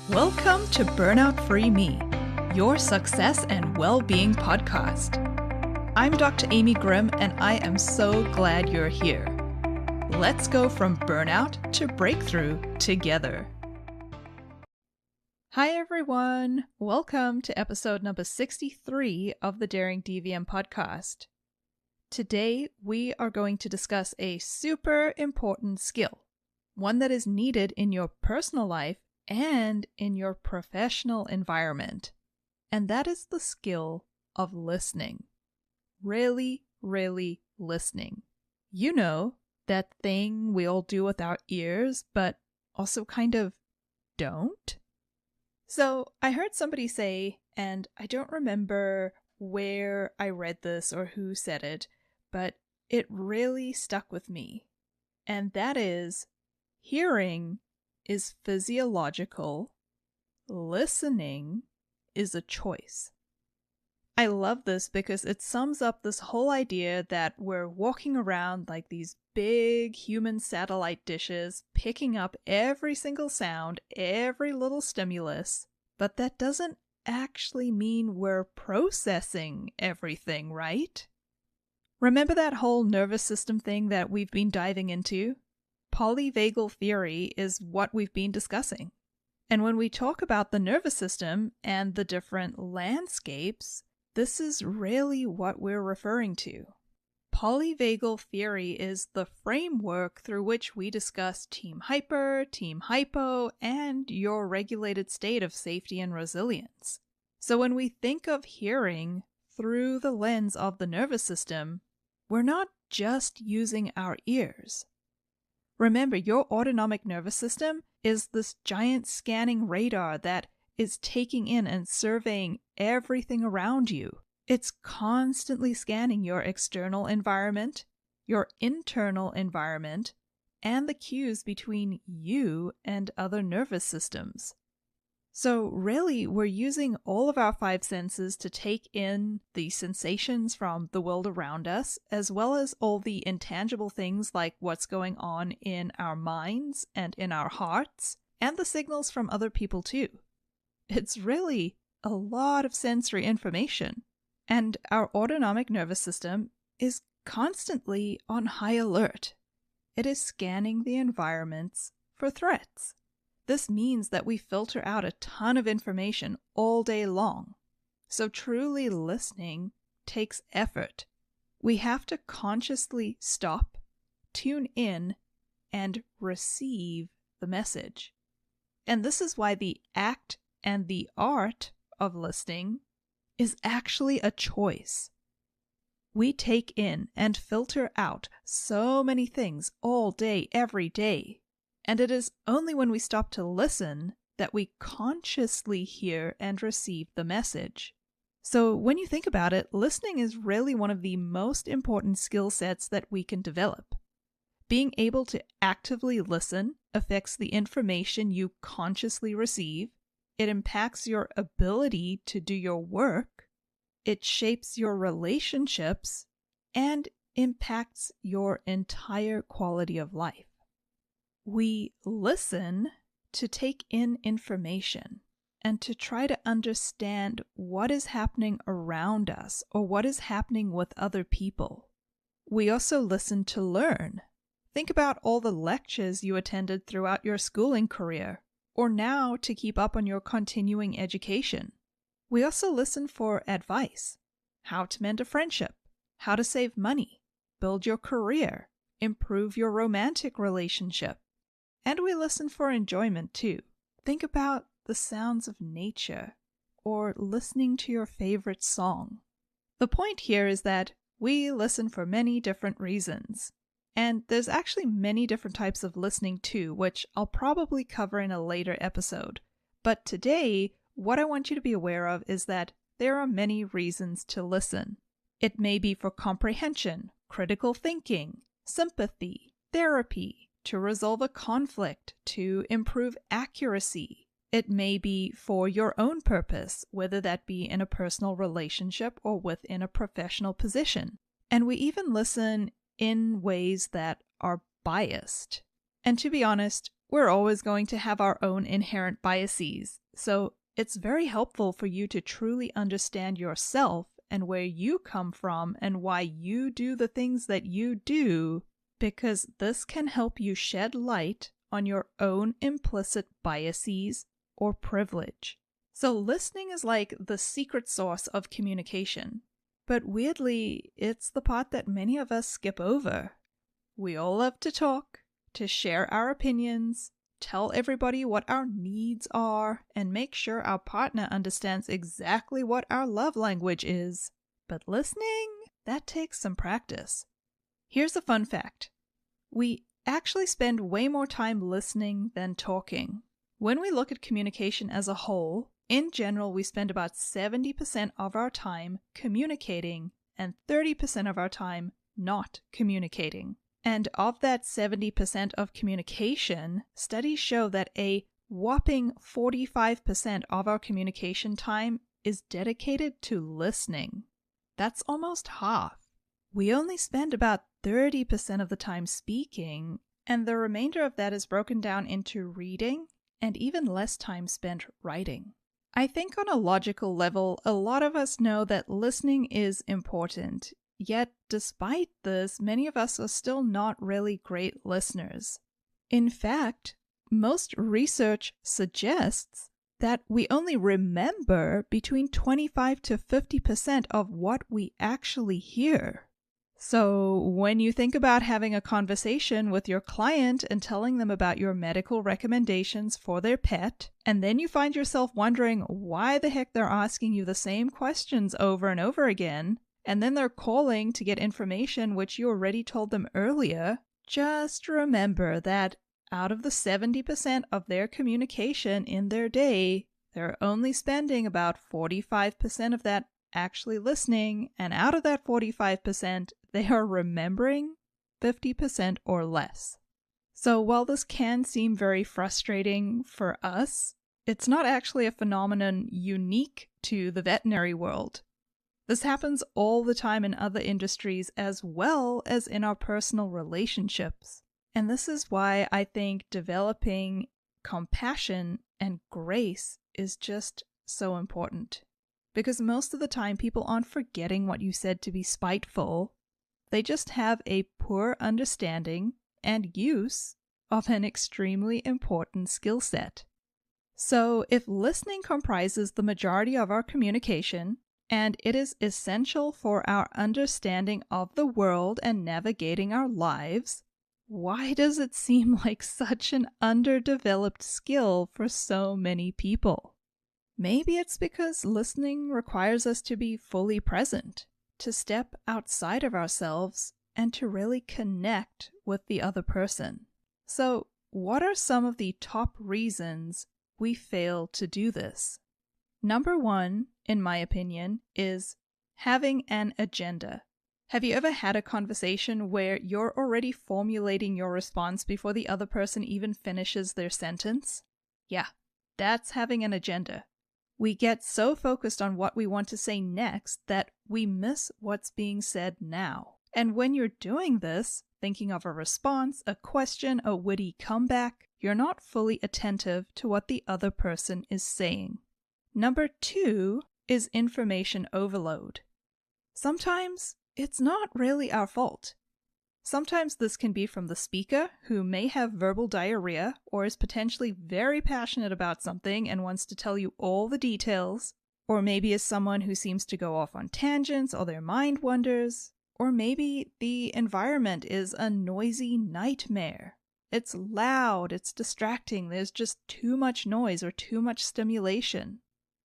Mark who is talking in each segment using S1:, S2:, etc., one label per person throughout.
S1: Welcome to Burnout-Free Me, your success and well-being podcast. I'm Dr. Amy Grimm, and I am so glad you're here. Let's go from burnout to breakthrough together. Hi everyone, welcome to episode number 63 of the Daring DVM podcast. Today we are going to discuss a super important skill, one that is needed in your personal life and in your professional environment, and that is the skill of listening. Really listening. You know, that thing we all do with our ears, but also kind of don't? So I heard somebody say, and I don't remember where I read this or who said it, but it really stuck with me. And that is, hearing is physiological, listening is a choice. I love this because it sums up this whole idea that we're walking around like these big human satellite dishes, picking up every single sound, every little stimulus, but that doesn't actually mean we're processing everything, right? Remember that whole nervous system thing that we've been diving into? Polyvagal theory is what we've been discussing. And when we talk about the nervous system and the different landscapes, this is really what we're referring to. Polyvagal theory is the framework through which we discuss team hyper, team hypo, and your regulated state of safety and resilience. So when we think of hearing through the lens of the nervous system, we're not just using our ears. Remember, your autonomic nervous system is this giant scanning radar that is taking in and surveying everything around you. It's constantly scanning your external environment, your internal environment, and the cues between you and other nervous systems. So really, we're using all of our five senses to take in the sensations from the world around us, as well as all the intangible things like what's going on in our minds and in our hearts, and the signals from other people too. It's really a lot of sensory information, and our autonomic nervous system is constantly on high alert. It is scanning the environments for threats. This means that we filter out a ton of information all day long. So truly listening takes effort. We have to consciously stop, tune in, and receive the message. And this is why the act and the art of listening is actually a choice. We take in and filter out so many things all day, every day. And it is only when we stop to listen that we consciously hear and receive the message. So when you think about it, listening is really one of the most important skill sets that we can develop. Being able to actively listen affects the information you consciously receive. It impacts your ability to do your work. It shapes your relationships and impacts your entire quality of life. We listen to take in information and to try to understand what is happening around us or what is happening with other people. We also listen to learn. Think about all the lectures you attended throughout your schooling career, or now to keep up on your continuing education. We also listen for advice, how to mend a friendship, how to save money, build your career, improve your romantic relationship. And we listen for enjoyment too. Think about the sounds of nature or listening to your favorite song. The point here is that we listen for many different reasons. And there's actually many different types of listening too, which I'll probably cover in a later episode. But today, what I want you to be aware of is that there are many reasons to listen. It may be for comprehension, critical thinking, sympathy, therapy, to resolve a conflict, to improve accuracy. It may be for your own purpose, whether that be in a personal relationship or within a professional position. And we even listen in ways that are biased. And to be honest, we're always going to have our own inherent biases, so it's very helpful for you to truly understand yourself and where you come from and why you do the things that you do, because this can help you shed light on your own implicit biases or privilege. So listening is like the secret sauce of communication, but weirdly, it's the part that many of us skip over. We all love to talk, to share our opinions, tell everybody what our needs are, and make sure our partner understands exactly what our love language is. But listening, that takes some practice. Here's a fun fact. We actually spend way more time listening than talking. When we look at communication as a whole, in general, we spend about 70% of our time communicating and 30% of our time not communicating. And of that 70% of communication, studies show that a whopping 45% of our communication time is dedicated to listening. That's almost half. We only spend about 30% of the time speaking, and the remainder of that is broken down into reading and even less time spent writing. I think on a logical level, a lot of us know that listening is important. Yet, despite this, many of us are still not really great listeners. In fact, most research suggests that we only remember between 25 to 50% of what we actually hear. So, when you think about having a conversation with your client and telling them about your medical recommendations for their pet, and then you find yourself wondering why the heck they're asking you the same questions over and over again, and then they're calling to get information which you already told them earlier, just remember that out of the 70% of their communication in their day, they're only spending about 45% of that actually listening, and out of that 45%, they are remembering 50% or less. So while this can seem very frustrating for us, it's not actually a phenomenon unique to the veterinary world. This happens all the time in other industries as well as in our personal relationships. And this is why I think developing compassion and grace is just so important. Because most of the time people aren't forgetting what you said to be spiteful. They just have a poor understanding and use of an extremely important skill set. So if listening comprises the majority of our communication, and it is essential for our understanding of the world and navigating our lives, why does it seem like such an underdeveloped skill for so many people? Maybe it's because listening requires us to be fully present, to step outside of ourselves, and to really connect with the other person. So, what are some of the top reasons we fail to do this? Number one, in my opinion, is having an agenda. Have you ever had a conversation where you're already formulating your response before the other person even finishes their sentence? Yeah, that's having an agenda. We get so focused on what we want to say next that we miss what's being said now. And when you're doing this, thinking of a response, a question, a witty comeback, you're not fully attentive to what the other person is saying. Number two is information overload. Sometimes it's not really our fault. Sometimes this can be from the speaker, who may have verbal diarrhea or is potentially very passionate about something and wants to tell you all the details, or maybe is someone who seems to go off on tangents or their mind wanders, or maybe the environment is a noisy nightmare. It's loud, it's distracting, there's just too much noise or too much stimulation.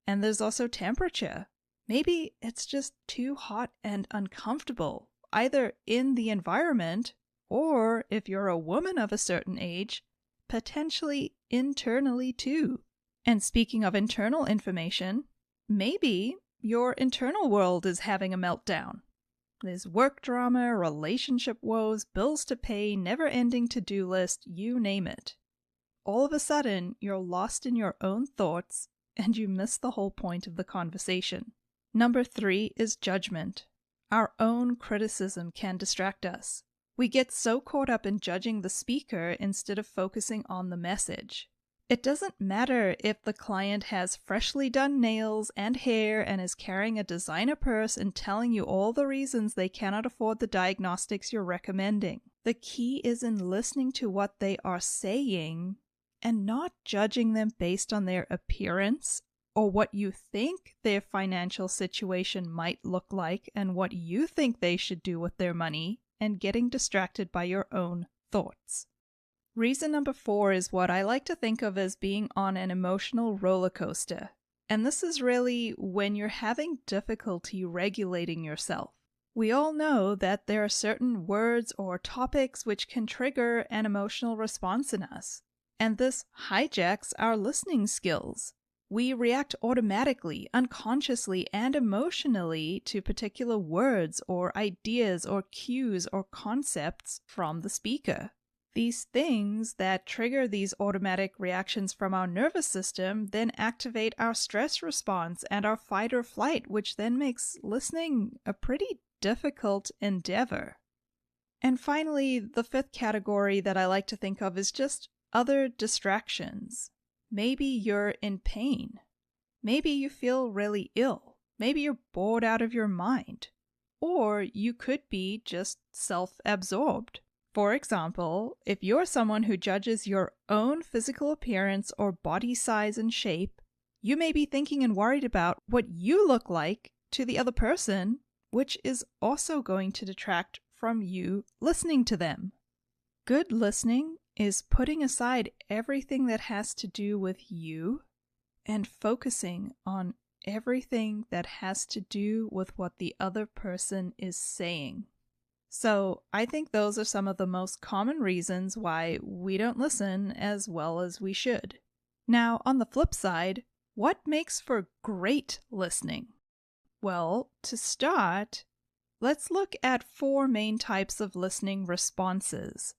S1: And there's also temperature. Maybe it's just too hot and uncomfortable, either in the environment or, if you're a woman of a certain age, potentially internally too. And speaking of internal information, maybe your internal world is having a meltdown. There's work drama, relationship woes, bills to pay, never-ending to-do list, you name it. All of a sudden, you're lost in your own thoughts and you miss the whole point of the conversation. Number three is judgment. Our own criticism can distract us. We get so caught up in judging the speaker instead of focusing on the message. It doesn't matter if the client has freshly done nails and hair and is carrying a designer purse and telling you all the reasons they cannot afford the diagnostics you're recommending. The key is in listening to what they are saying and not judging them based on their appearance or what you think their financial situation might look like and what you think they should do with their money, and getting distracted by your own thoughts. Reason number 4 is what I like to think of as being on an emotional roller coaster. And this is really when you're having difficulty regulating yourself. We all know that there are certain words or topics which can trigger an emotional response in us. And this hijacks our listening skills. We react automatically, unconsciously, and emotionally to particular words or ideas or cues or concepts from the speaker. These things that trigger these automatic reactions from our nervous system then activate our stress response and our fight or flight, which then makes listening a pretty difficult endeavor. And finally, the 5th category that I like to think of is just other distractions. Maybe you're in pain. Maybe you feel really ill. Maybe you're bored out of your mind. Or you could be just self-absorbed. For example, if you're someone who judges your own physical appearance or body size and shape, you may be thinking and worried about what you look like to the other person, which is also going to detract from you listening to them. Good listening is putting aside everything that has to do with you and focusing on everything that has to do with what the other person is saying. So I think those are some of the most common reasons why we don't listen as well as we should. Now, on the flip side, what makes for great listening? Well, to start, let's look at 4 main types of listening responses.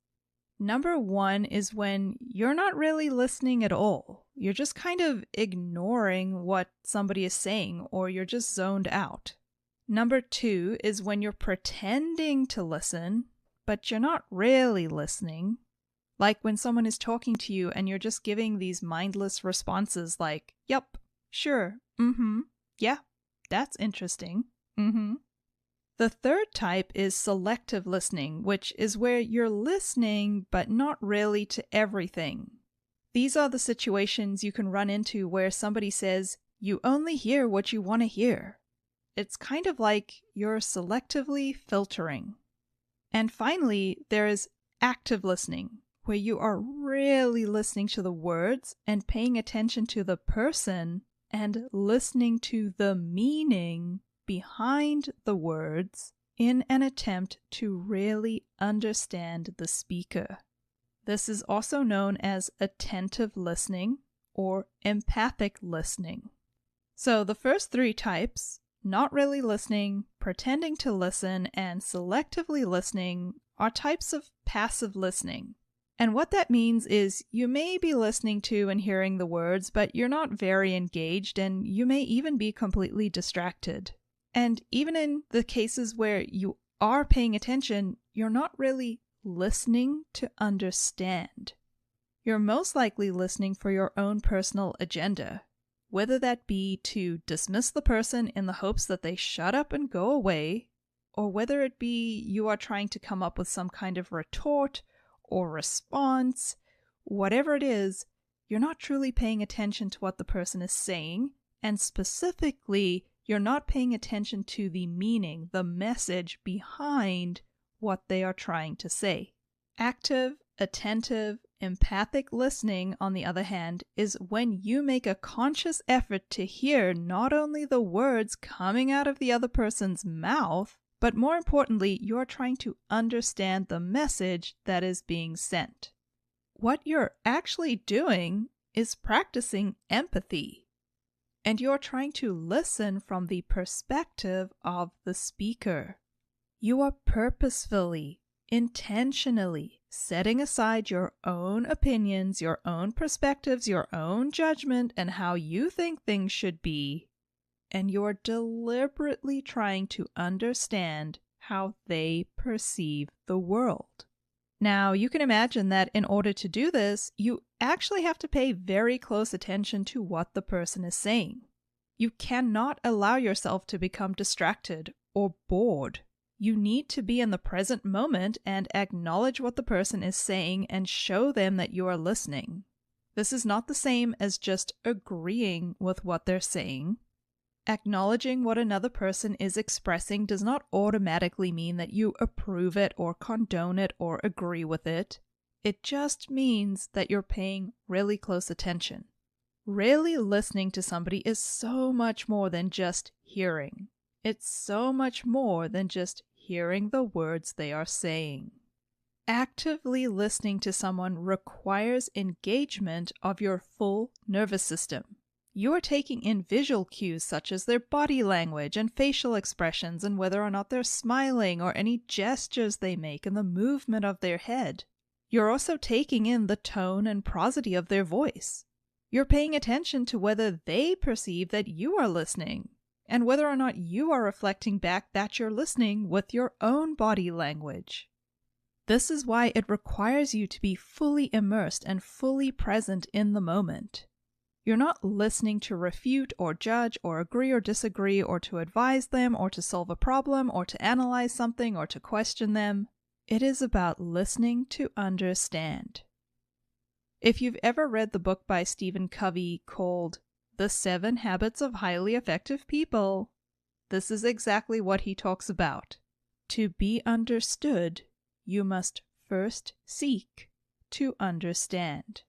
S1: Number 1 is when you're not really listening at all. You're just kind of ignoring what somebody is saying, or you're just zoned out. Number 2 is when you're pretending to listen, but you're not really listening. Like when someone is talking to you and you're just giving these mindless responses like, "Yup, sure, yeah, that's interesting, The 3rd type is selective listening, which is where you're listening but not really to everything. These are the situations you can run into where somebody says, "You only hear what you want to hear." It's kind of like you're selectively filtering. And finally, there is active listening, where you are really listening to the words and paying attention to the person and listening to the meaning behind the words in an attempt to really understand the speaker. This is also known as attentive listening or empathic listening. So the first 3 types, not really listening, pretending to listen, and selectively listening, are types of passive listening. And what that means is you may be listening to and hearing the words, but you're not very engaged, and you may even be completely distracted. And even in the cases where you are paying attention, you're not really listening to understand. You're most likely listening for your own personal agenda, whether that be to dismiss the person in the hopes that they shut up and go away, or whether it be you are trying to come up with some kind of retort or response. Whatever it is, you're not truly paying attention to what the person is saying, and specifically, you're not paying attention to the meaning, the message behind what they are trying to say. Active, attentive, empathic listening, on the other hand, is when you make a conscious effort to hear not only the words coming out of the other person's mouth, but more importantly, you are trying to understand the message that is being sent. What you're actually doing is practicing empathy. And you're trying to listen from the perspective of the speaker. You are purposefully, intentionally setting aside your own opinions, your own perspectives, your own judgment, and how you think things should be, and you're deliberately trying to understand how they perceive the world. Now, you can imagine that in order to do this, you actually have to pay very close attention to what the person is saying. You cannot allow yourself to become distracted or bored. You need to be in the present moment and acknowledge what the person is saying and show them that you are listening. This is not the same as just agreeing with what they're saying. Acknowledging what another person is expressing does not automatically mean that you approve it or condone it or agree with it. It just means that you're paying really close attention. Really listening to somebody is so much more than just hearing. It's so much more than just hearing the words they are saying. Actively listening to someone requires engagement of your full nervous system. You are taking in visual cues such as their body language and facial expressions and whether or not they're smiling or any gestures they make and the movement of their head. You're also taking in the tone and prosody of their voice. You're paying attention to whether they perceive that you are listening and whether or not you are reflecting back that you're listening with your own body language. This is why it requires you to be fully immersed and fully present in the moment. You're not listening to refute or judge or agree or disagree or to advise them or to solve a problem or to analyze something or to question them. It is about listening to understand. If you've ever read the book by Stephen Covey called The 7 Habits of Highly Effective People, this is exactly what he talks about. To be understood, you must first seek to understand.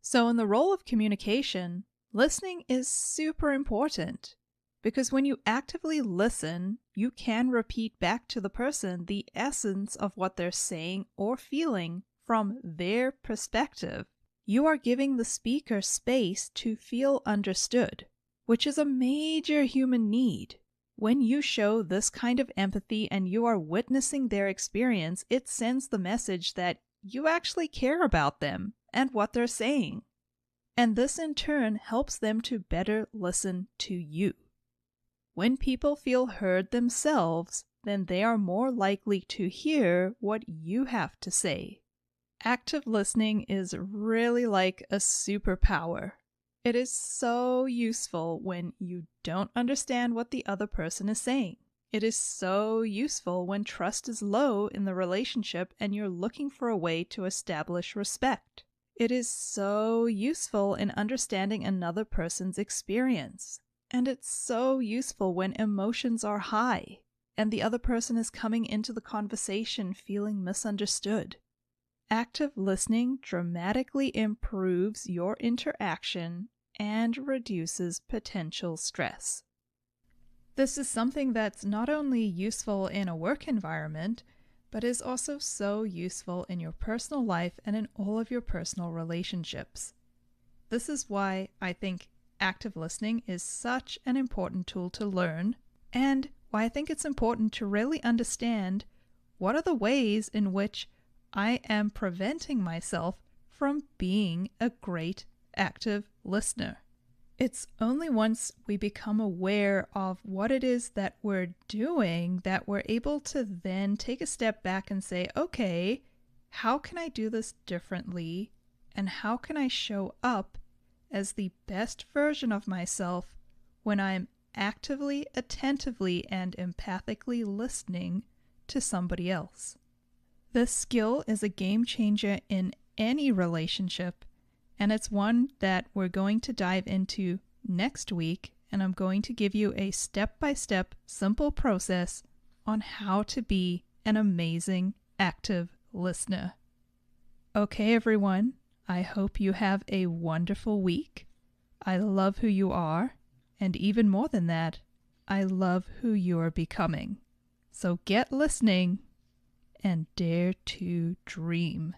S1: So in the role of communication, listening is super important because when you actively listen, you can repeat back to the person the essence of what they're saying or feeling from their perspective. You are giving the speaker space to feel understood, which is a major human need. When you show this kind of empathy and you are witnessing their experience, it sends the message that you actually care about them and what they're saying. And this in turn helps them to better listen to you. When people feel heard themselves, then they are more likely to hear what you have to say. Active listening is really like a superpower. It is so useful when you don't understand what the other person is saying. It is so useful when trust is low in the relationship and you're looking for a way to establish respect. It is so useful in understanding another person's experience. And it's so useful when emotions are high and the other person is coming into the conversation feeling misunderstood. Active listening dramatically improves your interaction and reduces potential stress. This is something that's not only useful in a work environment, but is also so useful in your personal life and in all of your personal relationships. This is why I think active listening is such an important tool to learn, and why I think it's important to really understand what are the ways in which I am preventing myself from being a great active listener. It's only once we become aware of what it is that we're doing that we're able to then take a step back and say, okay, how can I do this differently? And how can I show up as the best version of myself when I'm actively, attentively, and empathically listening to somebody else? This skill is a game changer in any relationship, and it's one that we're going to dive into next week, and I'm going to give you a step-by-step simple process on how to be an amazing active listener. Okay, everyone, I hope you have a wonderful week. I love who you are, and even more than that, I love who you are becoming. So get listening and dare to dream.